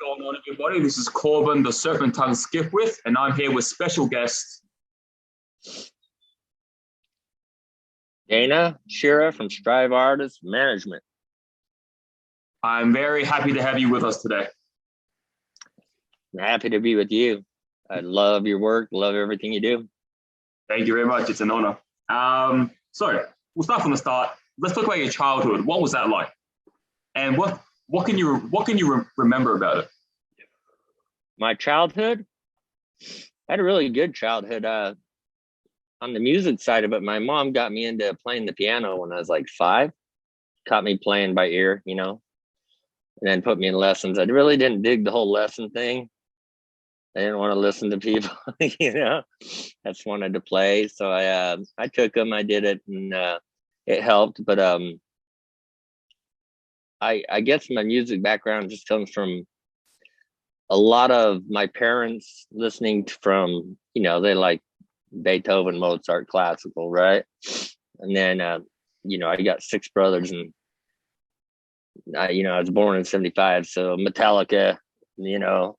going on, everybody? This is Corbin, the Serpent Tongue Skipwith, and I'm here with special guest Dana Shirra from Strive Artist Management. I'm very happy to have you with us today. I'm happy to be with you. I love your work, love everything you do. Thank you very much. It's an honor. So we'll start from the start. Let's talk about your childhood. What was that like? And what can you remember about it? My childhood, I had a really good childhood. On the music side of it, my mom got me into playing the piano when I was like 5. Caught me playing by ear, and then put me in lessons. I really didn't dig the whole lesson thing. I didn't want to listen to people, I just wanted to play. So I took them, I did it, and it helped. But I guess my music background just comes from a lot of my parents listening from, they like Beethoven, Mozart, classical, right? And then, I got 6 brothers, and I was born in 75. So Metallica,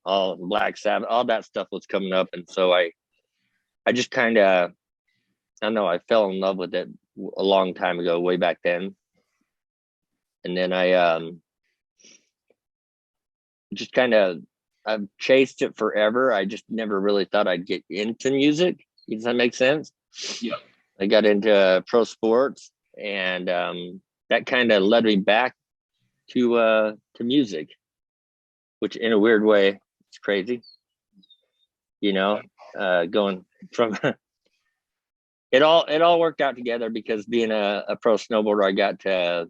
all Black Sabbath, all that stuff was coming up. And so I just kind of, I fell in love with it a long time ago, way back then. And then I've chased it forever. I just never really thought I'd get into music. Does that make sense? Yeah. I got into pro sports, and that kind of led me back to music, which in a weird way, it's crazy. Going from it all worked out together, because being a pro snowboarder, I got to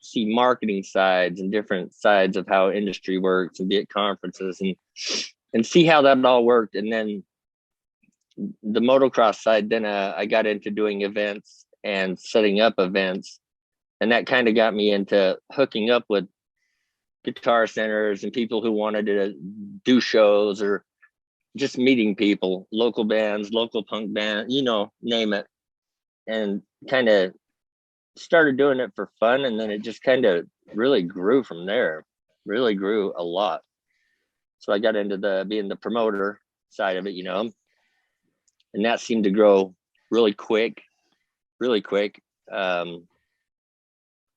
see marketing sides and different sides of how industry works, and be at conferences and see how that all worked. And then the motocross side, then I got into doing events and setting up events, and that kind of got me into hooking up with guitar centers and people who wanted to do shows, or just meeting people, local bands, local punk band, name it, and kind of started doing it for fun. And then it just kind of really grew from there, really grew a lot. So I got into being the promoter side of it, and that seemed to grow really quick.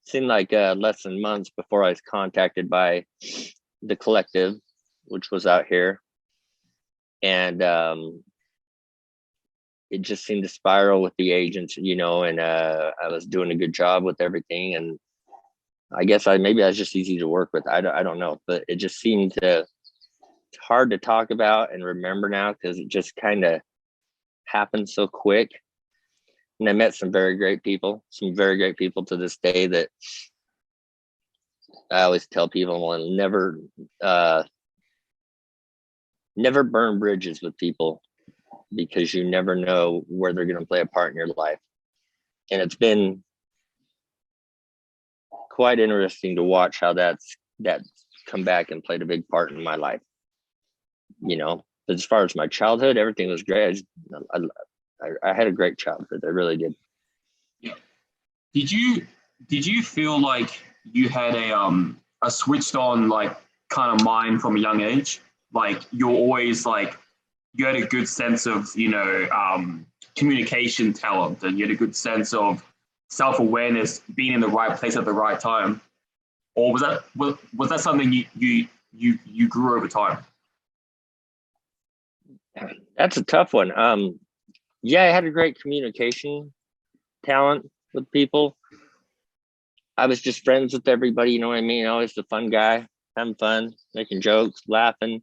Seemed like less than months before I was contacted by the Collective, which was out here. And it just seemed to spiral with the agents, and I was doing a good job with everything. And I guess maybe I was just easy to work with. I don't know, but it just seemed it's hard to talk about and remember now, because it just kind of happened so quick. And I met some very great people to this day, that I always tell people, well, never burn bridges with people, because you never know where they're going to play a part in your life. And it's been quite interesting to watch how that's come back and played a big part in my life. But as far as my childhood, everything was great. I had a great childhood. I really did. Yeah. Did you feel like you had a switched on like kind of mind from a young age? Like you're always like, you had a good sense of, communication talent, and you had a good sense of self-awareness, being in the right place at the right time? Or was that something you grew over time? That's a tough one. Yeah, I had a great communication talent with people. I was just friends with everybody, you know what I mean? Always the fun guy, having fun, making jokes, laughing.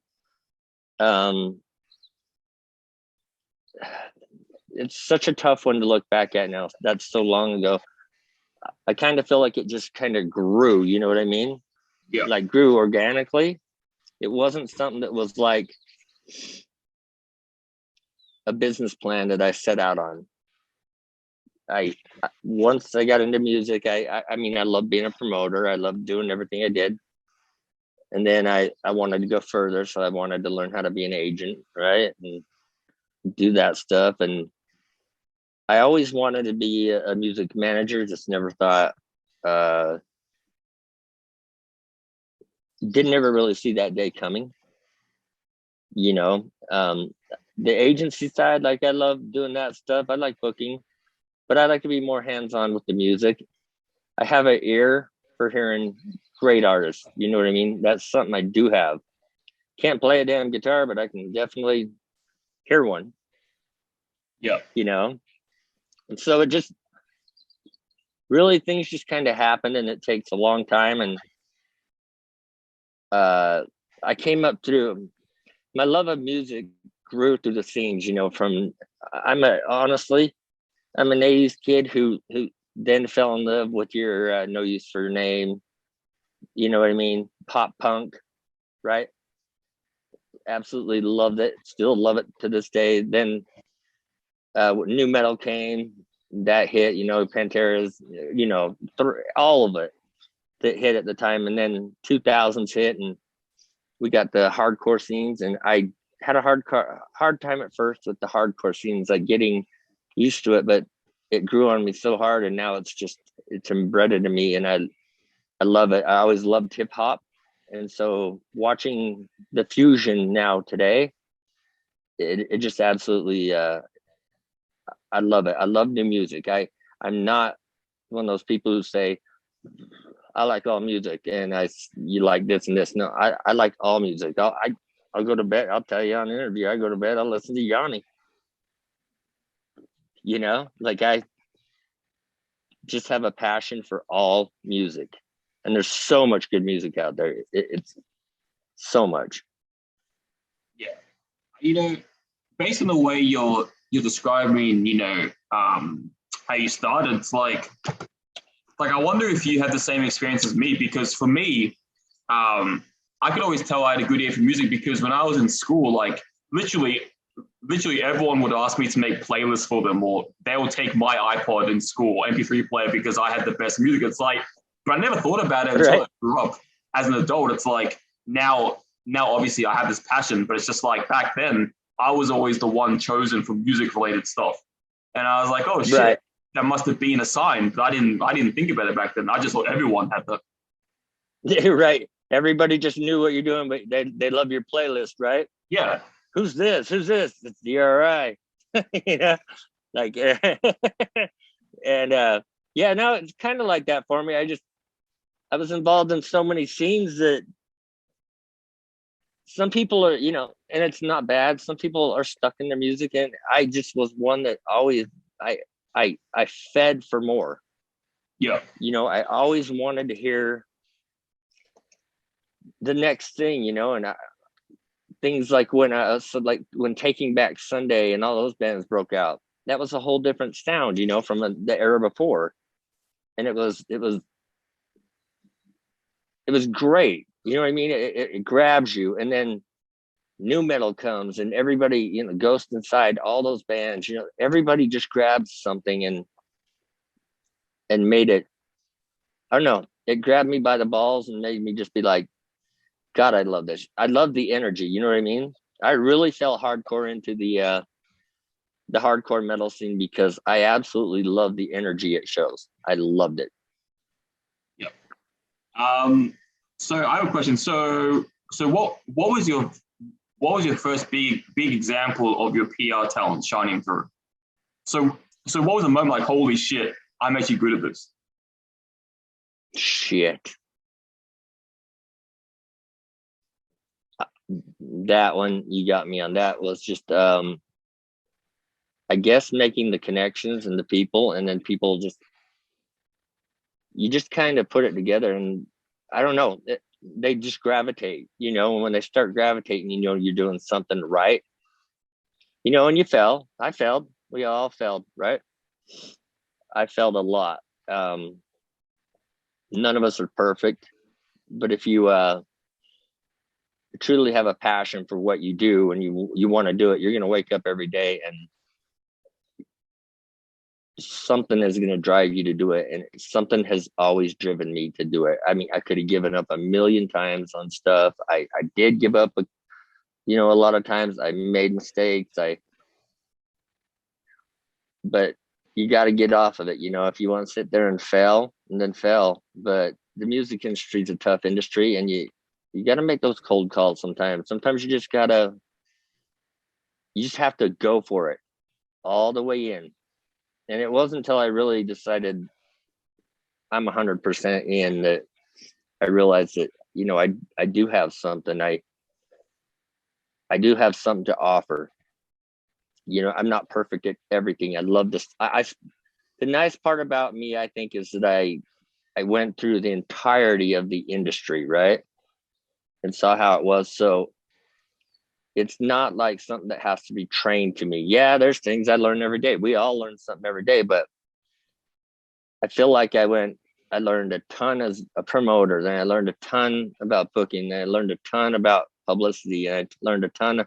It's such a tough one to look back at now. That's so long ago. I kind of feel like it just kind of grew, you know what I mean? Yeah. Like grew organically. It wasn't something that was like a business plan that I set out on. Once I got into music, I love being a promoter. I loved doing everything I did. And then I wanted to go further. So I wanted to learn how to be an agent, right? And do that stuff. And I always wanted to be a music manager, just never thought didn't ever really see that day coming. You know, the agency side, like I love doing that stuff. I like booking, but I like to be more hands-on with the music. I have an ear for hearing great artists. You know what I mean? That's something I do have. Can't play a damn guitar, but I can definitely hear one. Yeah. You know, and so it just really things just kind of happen, and it takes a long time. And I came up through my love of music grew through the scenes. You know, from honestly, I'm an '80s kid who then fell in love with your No Use for Your Name. You know what I mean? Pop punk, right? Absolutely loved it. Still love it to this day. Then new metal came, that hit. You know, Pantera's. You know, all of it that hit at the time, and then 2000s hit, and we got the hardcore scenes, and I had a hard time at first with the hardcore scenes, like getting used to it, but it grew on me so hard, and now it's embedded in me, and I love it. I always loved hip hop, and so watching the fusion now today, it just absolutely I love it. I love new music. I'm not one of those people who say I like all music and you like this and this. No, I like all music. I'll go to bed. I'll tell you on an interview. I go to bed. I'll listen to Yanni. You know, like I just have a passion for all music, and there's so much good music out there. It's so much. Yeah. You know, based on the way you're describing, you know, how you started, it's like I wonder if you had the same experience as me, because for me, I could always tell I had a good ear for music because when I was in school, like literally everyone would ask me to make playlists for them, or they would take my iPod in school, MP3 player, because I had the best music. It's like, but I never thought about it until Right. I grew up as an adult. It's like now obviously I have this passion, but it's just like back then I was always the one chosen for music related stuff. And I was like, oh shit, Right. that must have been a sign. But I didn't think about it back then. I just thought everyone had that. Right. Everybody just knew what you're doing, but they love your playlist, right? Yeah. Who's this? Who's this? It's DRI. You know, like and yeah, no, it's kind of like that for me. I was involved in so many scenes that some people are, you know, and it's not bad. Some people are stuck in their music, and I just was one that always I I fed for more. Yeah. You know, I always wanted to hear the next thing, you know, and things like when Taking Back Sunday and all those bands broke out, that was a whole different sound, you know, from the era before, and it was great. You know what I mean? It grabs you, and then new metal comes, and everybody, you know, Ghost Inside, all those bands, you know, everybody just grabs something and made it. I don't know. It grabbed me by the balls and made me just be like, God, I love this. I love the energy. You know what I mean? I really fell hardcore into the hardcore metal scene because I absolutely love the energy it shows. I loved it. Yeah. So I have a question. So what was your first big example of your PR talent shining through? So what was the moment like, holy shit, I'm actually good at this? Shit. That one, you got me on that, was just I guess making the connections and the people, and then people just, you just kind of put it together, and I don't know, they just gravitate, you know, when they start gravitating, you know, you're doing something right, you know, and I failed, we all failed, right? I failed a lot. None of us are perfect, but if you truly have a passion for what you do and you want to do it, you're going to wake up every day and something is going to drive you to do it, and something has always driven me to do it. I mean, I could have given up a million times on stuff. I did give up, you know, a lot of times I made mistakes. But you got to get off of it, you know, if you want to sit there and fail, and then fail. But the music industry is a tough industry, and you got to make those cold calls sometimes. Sometimes you just have to go for it all the way in. And it wasn't until I really decided I'm 100% in that I realized that, I do have something. I do have something to offer. I'm not perfect at everything. I love this. The nice part about me, I think, is that I went through the entirety of the industry, right? And saw how it was. So it's not like something that has to be trained to me. Yeah, there's things I learn every day. We all learn something every day, but I feel like I learned a ton as a promoter. Then I learned a ton about booking. Then I learned a ton about publicity. And I learned a ton,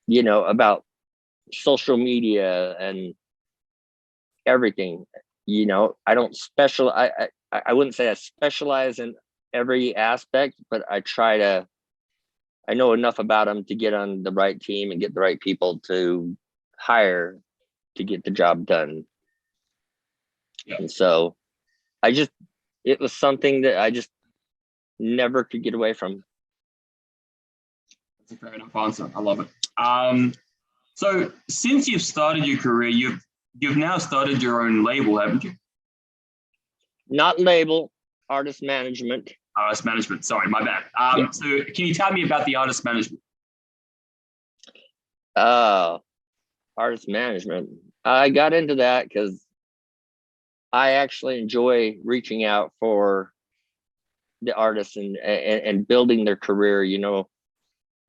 about social media and everything. I don't I wouldn't say I specialize in every aspect, but I know enough about them to get on the right team and get the right people to hire to get the job done. Yeah. And so it was something that I just never could get away from. That's a fair enough answer. I love it. So since you've started your career, you've now started your own label, haven't you? Not label, artist management. Artist management. Sorry, my bad. Yeah. So can you tell me about the artist management? Artist management. I got into that because I actually enjoy reaching out for the artists and building their career,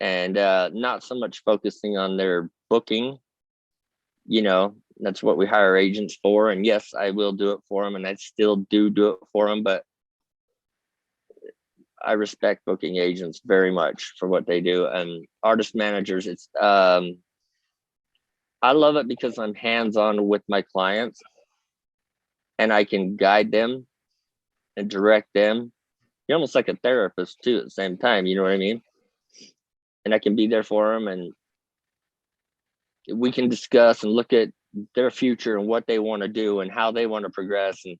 and not so much focusing on their booking. That's what we hire agents for. And yes, I will do it for them, and I still do it for them. But I respect booking agents very much for what they do. And artist managers, I love it because I'm hands-on with my clients and I can guide them and direct them. You're almost like a therapist too at the same time, you know what I mean? And I can be there for them, and we can discuss and look at their future and what they want to do and how they want to progress and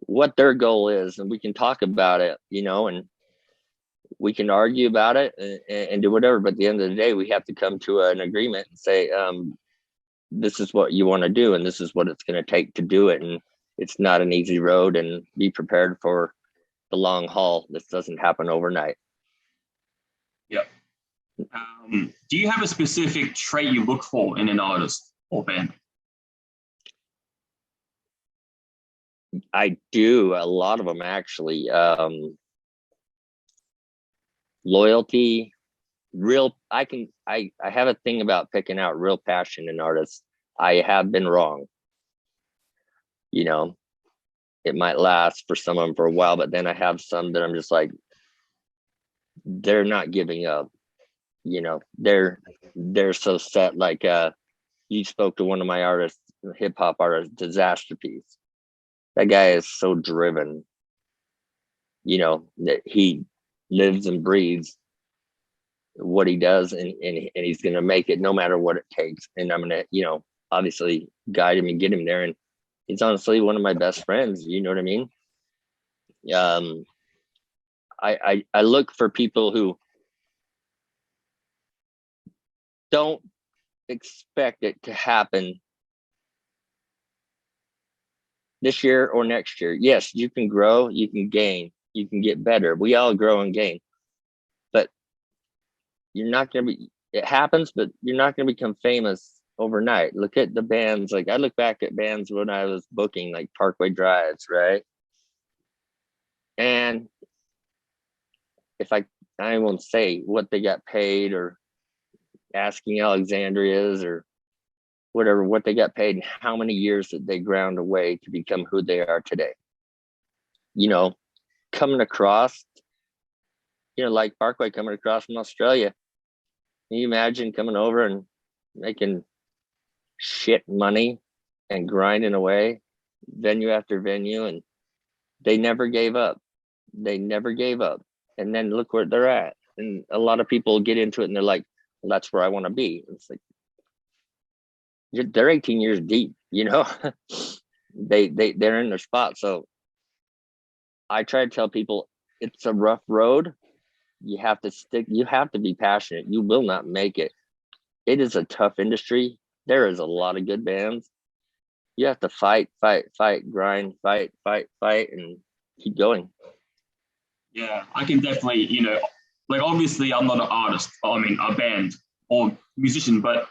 what their goal is. And we can talk about it, and we can argue about it and do whatever. But at the end of the day, we have to come to an agreement and say, this is what you want to do, and this is what it's going to take to do it. And it's not an easy road, and be prepared for the long haul. This doesn't happen overnight. Yep. Do you have a specific trait you look for in an artist or band? I do. A lot of them, actually. Loyalty, I have a thing about picking out real passion in artists. I have been wrong. It might last for some of them for a while, but then I have some that I'm just like, they're not giving up. They're so set. Like you spoke to one of my artists, hip hop artist, Disaster Piece. That guy is so driven. That he lives and breathes what he does, and he's gonna make it no matter what it takes. And I'm gonna, obviously guide him and get him there. And he's honestly one of my best friends. You know what I mean? I look for people who don't expect it to happen this year or next year. Yes, you can grow, you can gain, you can get better. We all grow and gain, but you're not going to be, it happens, but you're not going to become famous overnight. Look at the bands. Like I look back at bands when I was booking like Parkway Drives, right? And if I won't say what they got paid, or Asking Alexandria's, or whatever, what they got paid and how many years that they ground away to become who they are today. Coming across, like Parkway coming across from Australia. Can you imagine coming over and making shit money and grinding away venue after venue? And they never gave up. And then look where they're at. And a lot of people get into it and they're like, well, that's where I want to be. And it's like, they're 18 years deep, they're in their spot. So I try to tell people, it's a rough road. You have to stick, you have to be passionate. You will not make it. It is a tough industry. There is a lot of good bands. You have to fight, grind, fight, and keep going. Yeah, I can definitely, like obviously I'm not an artist, I mean a band or musician, but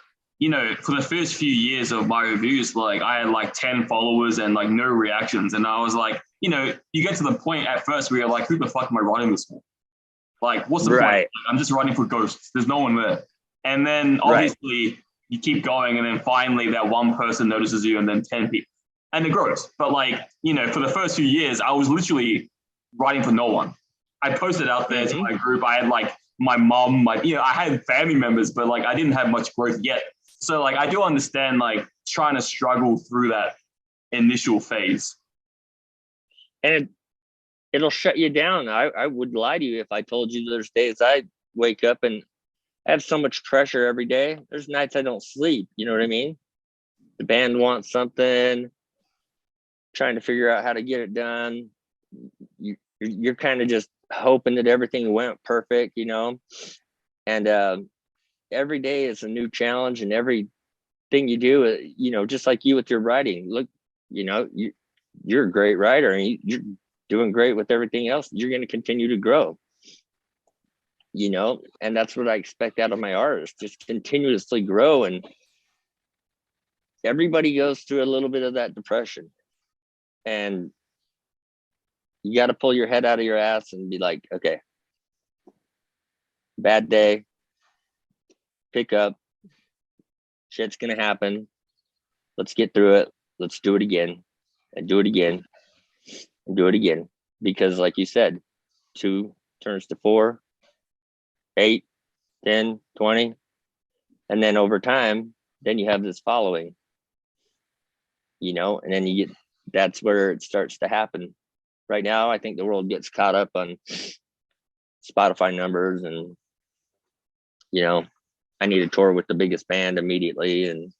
for the first few years of my reviews, like I had like 10 followers and like no reactions. And I was like, you get to the point at first where you're like, who the fuck am I writing this for? Like, what's the point? Like, I'm just writing for ghosts. There's no one there. And then obviously you keep going, and then finally that one person notices you, and then 10 people. And it grows. But like, for the first few years, I was literally writing for no one. I posted out there to my group. I had like my mom, I had family members, but like I didn't have much growth yet. So like I do understand like trying to struggle through that initial phase. And it'll shut you down. I would lie to you if I told you there's days I wake up and I have so much pressure every day. There's nights I don't sleep. You know what I mean? The band wants something, trying to figure out how to get it done. You're kind of just hoping that everything went perfect, and every day is a new challenge, and everything you do, just like you with your writing. Look, you're a great writer, and you're doing great with everything else. You're going to continue to grow, and that's what I expect out of my artists. Just continuously grow. And everybody goes through a little bit of that depression, and you got to pull your head out of your ass and be like, okay, bad day, pick up, shit's going to happen. Let's get through it. Let's do it again, and do it again, and do it again. Because like you said, 2 turns to 4, 8, 10, 20. And then over time, then you have this following, and then that's where it starts to happen. Right now, I think the world gets caught up on Spotify numbers, and, I need to tour with the biggest band immediately and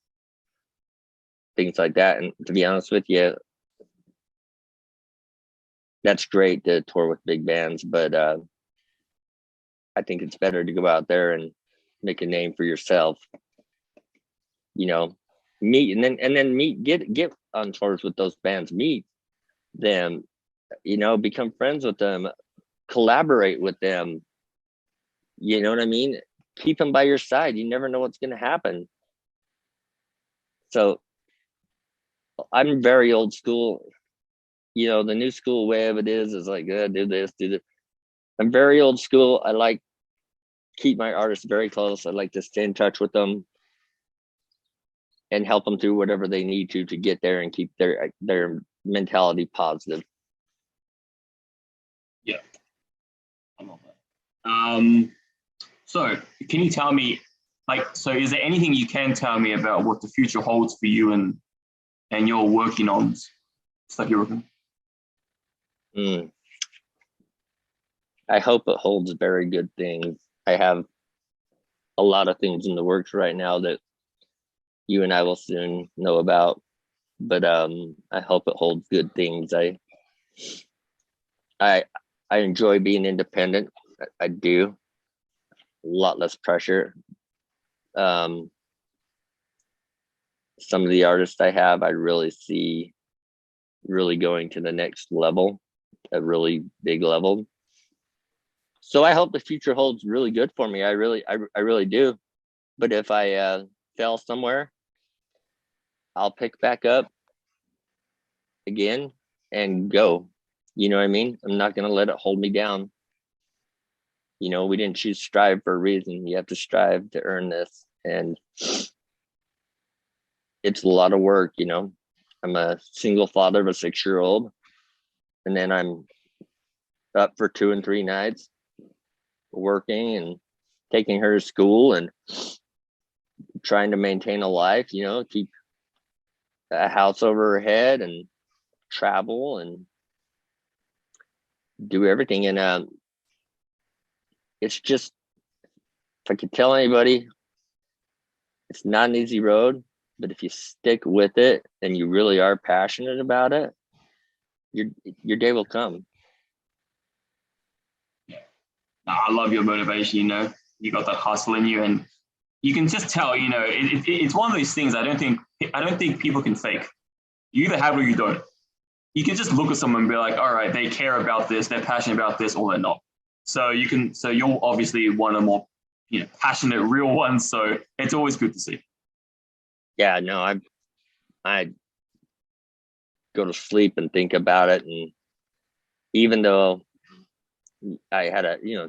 things like that. And to be honest with you, that's great to tour with big bands, but I think it's better to go out there and make a name for yourself, meet and then meet, get on tours with those bands, meet them, become friends with them, collaborate with them. You know what I mean? Keep them by your side. You never know what's going to happen. So I'm very old school. The new school way of it is like, do this, do this. I'm very old school. I like keep my artists very close. I like to stay in touch with them and help them through whatever they need to get there and keep their mentality positive. Yeah. I'm on that. So can you tell me, is there anything you can tell me about what the future holds for you and you're working on, stuff you're working on? I hope it holds very good things. I have a lot of things in the works right now that you and I will soon know about, but I hope it holds good things. I enjoy being independent. I do. A lot less pressure. Some of the artists I have, I really see really going to the next level, a really big level. So I hope the future holds really good for me. I really do. But if I fail somewhere, I'll pick back up again and go. You know what I mean? I'm not going to let it hold me down. We didn't choose strive for a reason. You have to strive to earn this. And it's a lot of work, I'm a single father of a 6-year-old. And then I'm up for 2 and 3 nights working and taking her to school and trying to maintain a life, keep a house over her head and travel and do everything. And it's just, if I could tell anybody, it's not an easy road, but if you stick with it and you really are passionate about it, your day will come. I love your motivation. You got that hustle in you, and you can just tell. It's one of those things. I don't think people can fake. You either have it or you don't. You can just look at someone and be like, all right, they care about this, they're passionate about this, or they're not. So you're obviously one of the more passionate, real ones. So it's always good to see. Yeah, no, I go to sleep and think about it, and even though I had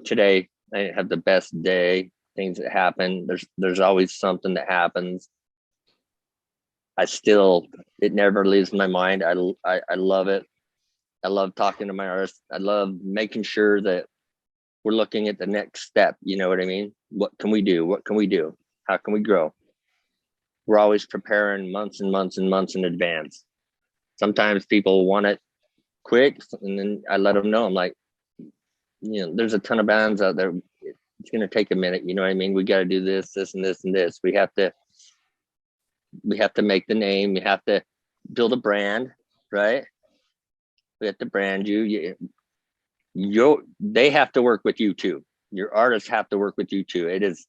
today I didn't have the best day, things that happen, there's always something that happens. It never leaves my mind. I love it. I love talking to my artists. I love making sure that we're looking at the next step. You know what I mean? What can we do? What can we do? How can we grow? We're always preparing months and months and months in advance. Sometimes people want it quick, and then I let them know. I'm like, there's a ton of bands out there. It's going to take a minute. You know what I mean? We got to do this, this, and this, and this. We have to make the name. We have to build a brand, right? We have to brand you. They have to work with you too. Your artists have to work with you too. It is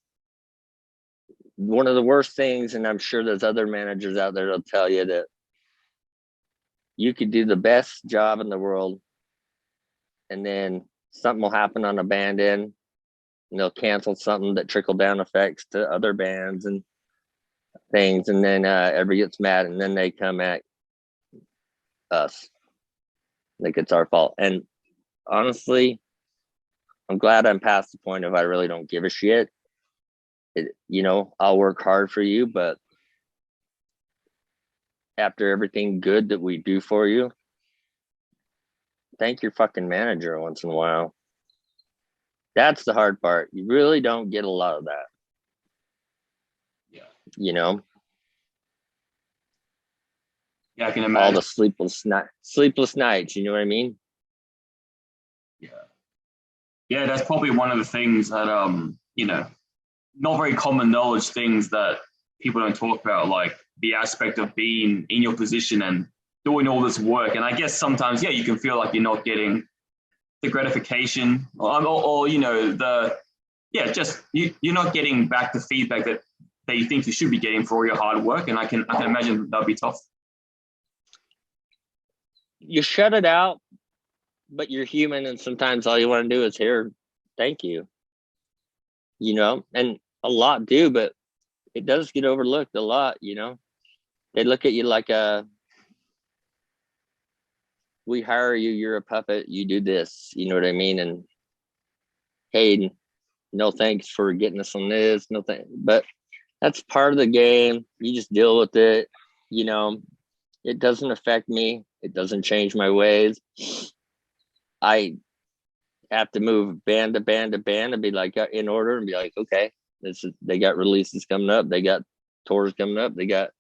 one of the worst things, and I'm sure there's other managers out there that'll tell you that you could do the best job in the world, and then something will happen on a band end, and they'll cancel something that trickle down effects to other bands and things, and then everybody gets mad, and then they come at us like it's our fault. And honestly, I'm glad I'm past the point of I really don't give a shit. I'll work hard for you, but after everything good that we do for you, thank your fucking manager once in a while. That's the hard part. You really don't get a lot of that. Yeah. Yeah, I can imagine. All the sleepless nights, you know what I mean? Yeah, that's probably one of the things that not very common knowledge things that people don't talk about, like the aspect of being in your position and doing all this work. And I guess sometimes, you can feel like you're not getting the gratification or you're not getting back the feedback that you think you should be getting for all your hard work. And I can imagine that'd be tough. You shut it out, but you're human, and sometimes all you want to do is hear thank you. And a lot do, but it does get overlooked a lot. They look at you like we hire you, you're a puppet, you do this, you know what I mean? And hey, no thanks for getting us on this, no thanks. But that's part of the game. You just deal with it. It doesn't affect me. It doesn't change my ways. I have to move band to band to band and be like in order and be like, okay, they got releases coming up, they got tours coming up, they got,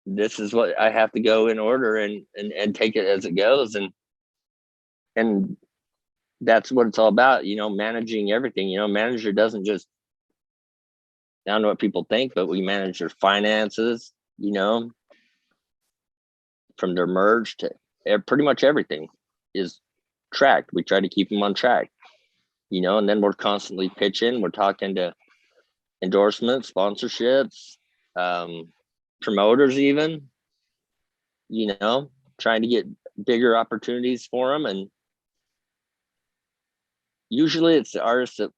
this is what I have to go in order and take it as it goes. And that's what it's all about, managing everything. Manager doesn't just, I don't know what people think, but we manage their finances, from their merge to pretty much everything is tracked. We try to keep them on track, and then we're constantly pitching. We're talking to endorsements, sponsorships, promoters, even, trying to get bigger opportunities for them. And usually it's the artists that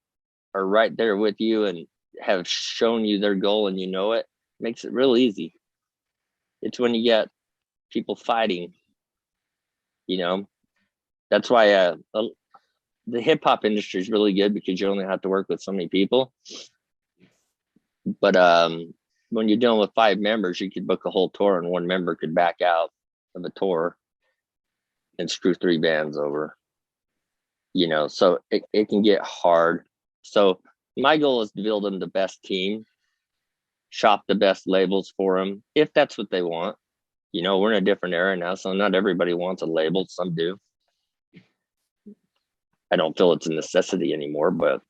are right there with you and have shown you their goal, and it makes it real easy. It's when you get people fighting, that's why the hip hop industry is really good, because you only have to work with so many people. But when you're dealing with 5 members, you could book a whole tour, and one member could back out of a tour and screw 3 bands over. So it can get hard. So my goal is to build them the best team, shop the best labels for them, if that's what they want. We're in a different era now, so not everybody wants a label. Some do. I don't feel it's a necessity anymore, but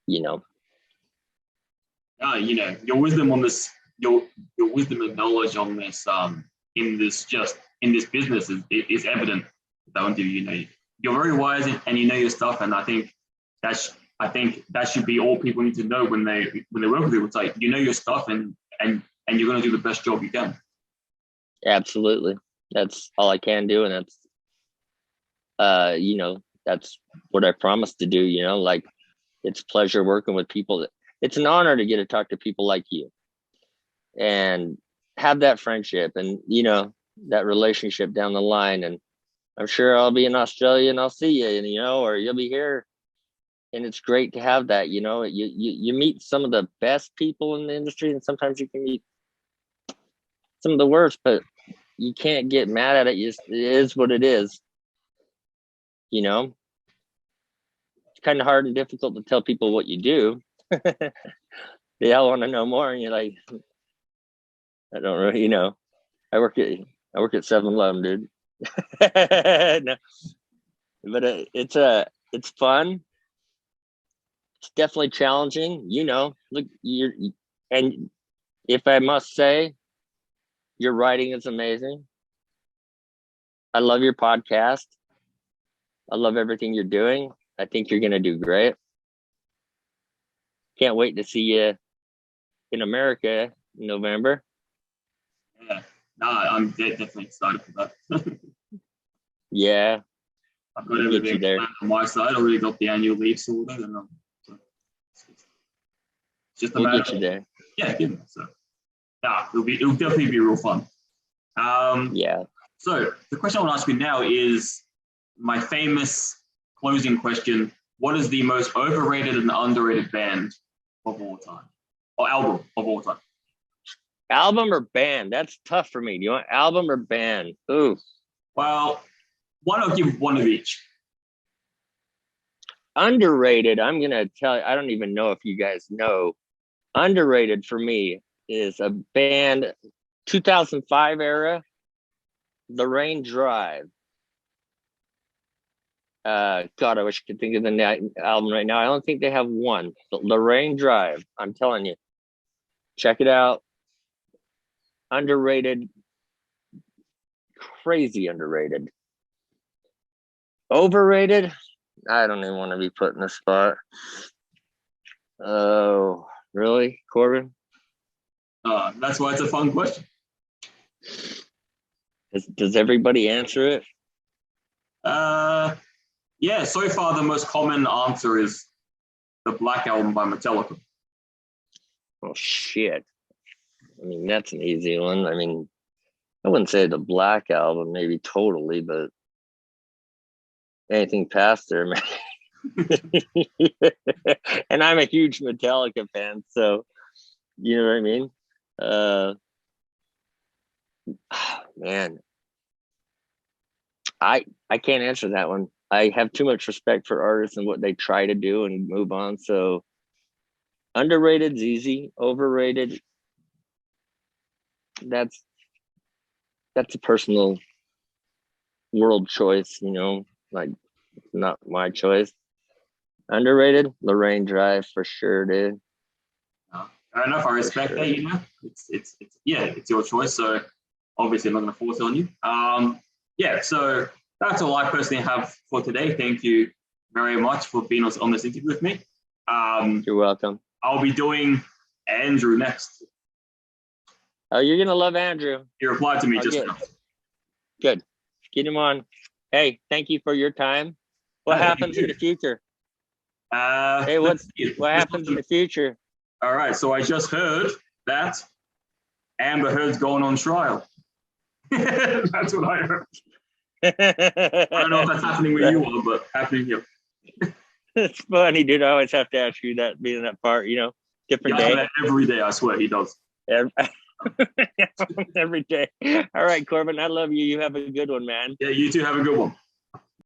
your wisdom on this, your wisdom and knowledge on this, in this business is evident. That one, you're very wise and you know your stuff. And I think that should be all people need to know when they work with you. It's like, you know your stuff and you're going to do the best job you can. Absolutely. That's all I can do. And that's, you know, that's what I promised to do, you know, like it's pleasure working with people. It's an honor to get to talk to people like you and have that friendship and, you know, that relationship down the line. And I'm sure I'll be in Australia and I'll see you, and, you know, or you'll be here. And it's great to have that, you know, you meet some of the best people in the industry, and sometimes you can meet some of the worst, but you can't get mad at it. It is what it is. You know, it's kind of hard and difficult to tell people what you do. They all want to know more. And you're like, I don't really, you know, I work at 7-Eleven, dude. No. But it's fun. It's definitely challenging, you know. Look, and if I must say, your writing is amazing. I love your podcast. I love everything you're doing. I think you're going to do great. Can't wait to see you in America in November. Yeah, no, I'm definitely excited for that. Yeah. I've got everything planned on my side. I already got the annual leave sorted, and it's just a matter of, there. Yeah, so yeah, it'll definitely be real fun. Yeah. So the question I want to ask you now is my famous closing question: what is the most overrated and underrated band of all time, or album of all time? Album or band? That's tough for me. Do you want album or band? Ooh. Well, why not give one of each? Underrated, I'm going to tell you, I don't even know if you guys know. Underrated for me is a band, 2005 era, The Rain Drive. God, I wish I could think of the album right now. I don't think they have one. But The Rain Drive, I'm telling you. Check it out. Underrated. Crazy underrated. Overrated? I don't even want to be put in a spot. Oh, really, Corbin? That's why it's a fun question. Does everybody answer it? Yeah, so far the most common answer is the Black Album by Metallica. Oh, shit. I mean, that's an easy one. I mean, I wouldn't say the Black Album, maybe totally, but anything past there, man. And I'm a huge Metallica fan, so you know what I mean? Man, I can't answer that one. I have too much respect for artists and what they try to do and move on. So underrated's easy. Overrated, that's a personal world choice, you know, like it's not my choice. Underrated, Lorraine Drive for sure, dude. Fair enough. I respect that. You know, it's your choice. So obviously, I'm not going to force it on you. Yeah. So that's all I personally have for today. Thank you very much for being on this interview with me. You're welcome. I'll be doing Andrew next. Oh, you're gonna love Andrew. He replied to me just now. Good. Get him on. Hey, thank you for your time. What happens in the future? Hey, what happens in the future? All right, so I just heard that Amber Heard's going on trial. That's what I heard. I don't know if that's happening where you are, but happening here. It's funny, dude. I always have to ask you that, being that part, you know, different day. Every day, I swear he does. Every day. All right, Corbin, I love you. You have a good one, man. Yeah, you too. Have a good one.